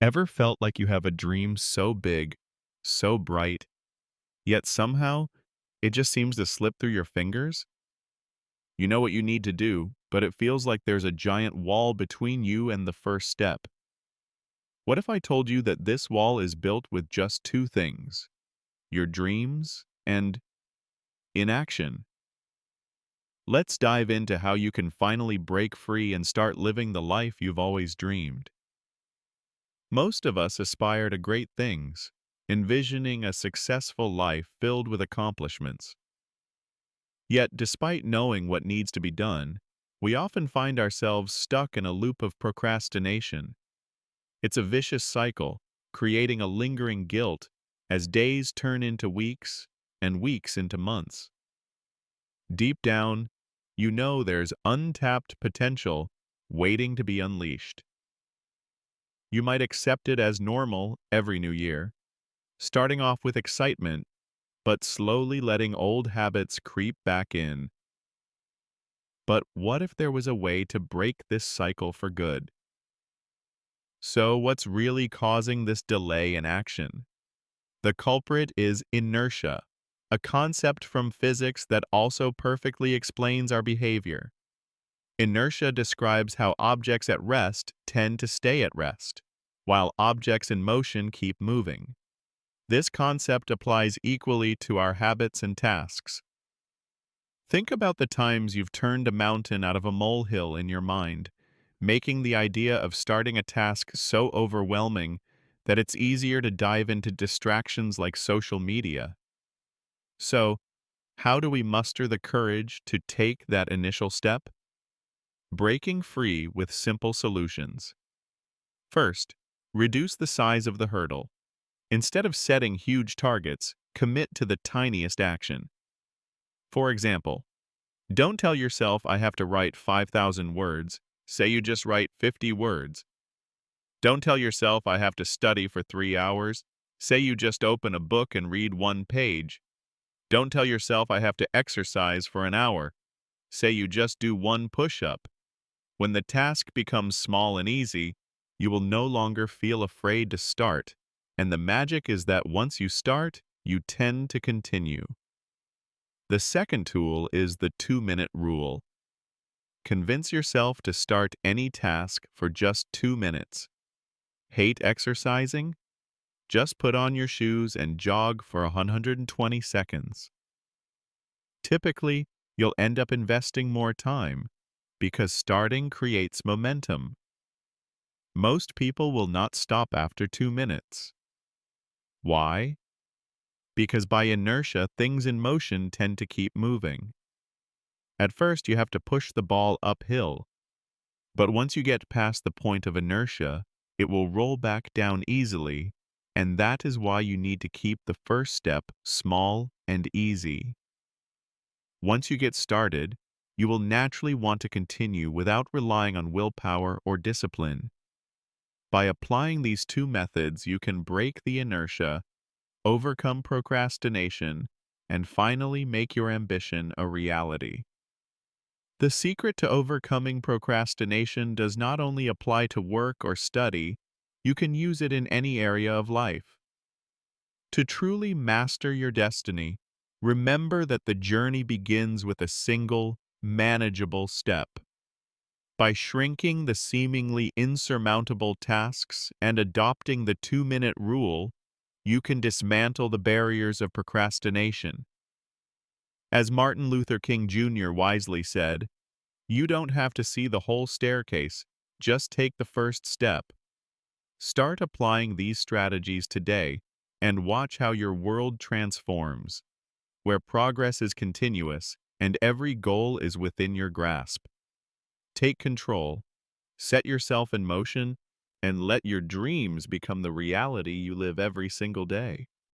Ever felt like you have a dream so big, so bright, yet somehow it just seems to slip through your fingers? You know what you need to do, but it feels like there's a giant wall between you and the first step. What if I told you that this wall is built with just two things, your dreams and inaction? Let's dive into how you can finally break free and start living the life you've always dreamed. Most of us aspire to great things, envisioning a successful life filled with accomplishments. Yet, despite knowing what needs to be done, we often find ourselves stuck in a loop of procrastination. It's a vicious cycle, creating a lingering guilt as days turn into weeks and weeks into months. Deep down, you know there's untapped potential waiting to be unleashed. You might accept it as normal every new year, starting off with excitement, but slowly letting old habits creep back in. But what if there was a way to break this cycle for good? So, what's really causing this delay in action? The culprit is inertia, a concept from physics that also perfectly explains our behavior. Inertia describes how objects at rest tend to stay at rest, while objects in motion keep moving. This concept applies equally to our habits and tasks. Think about the times you've turned a mountain out of a molehill in your mind, making the idea of starting a task so overwhelming that it's easier to dive into distractions like social media. So, how do we muster the courage to take that initial step? Breaking free with simple solutions. First, reduce the size of the hurdle. Instead of setting huge targets, commit to the tiniest action. For example, don't tell yourself I have to write 5,000 words. Say you just write 50 words. Don't tell yourself I have to study for 3 hours. Say you just open a book and read one page. Don't tell yourself I have to exercise for an hour. Say you just do one push-up. When the task becomes small and easy, you will no longer feel afraid to start. And the magic is that once you start, you tend to continue. The second tool is the 2-minute rule. Convince yourself to start any task for just 2 minutes. Hate exercising? Just put on your shoes and jog for 120 seconds. Typically, you'll end up investing more time because starting creates momentum. Most people will not stop after 2 minutes. Why? Because by inertia, things in motion tend to keep moving. At first, you have to push the ball uphill, but once you get past the point of inertia, it will roll back down easily, and that is why you need to keep the first step small and easy. Once you get started, you will naturally want to continue without relying on willpower or discipline. By applying these two methods, you can break the inertia, overcome procrastination, and finally make your ambition a reality. The secret to overcoming procrastination does not only apply to work or study, you can use it in any area of life. To truly master your destiny, remember that the journey begins with a single, manageable step. By shrinking the seemingly insurmountable tasks and adopting the 2-minute rule, you can dismantle the barriers of procrastination. As Martin Luther King Jr. wisely said, "You don't have to see the whole staircase, just take the first step." Start applying these strategies today and watch how your world transforms, where progress is continuous and every goal is within your grasp. Take control, set yourself in motion, and let your dreams become the reality you live every single day.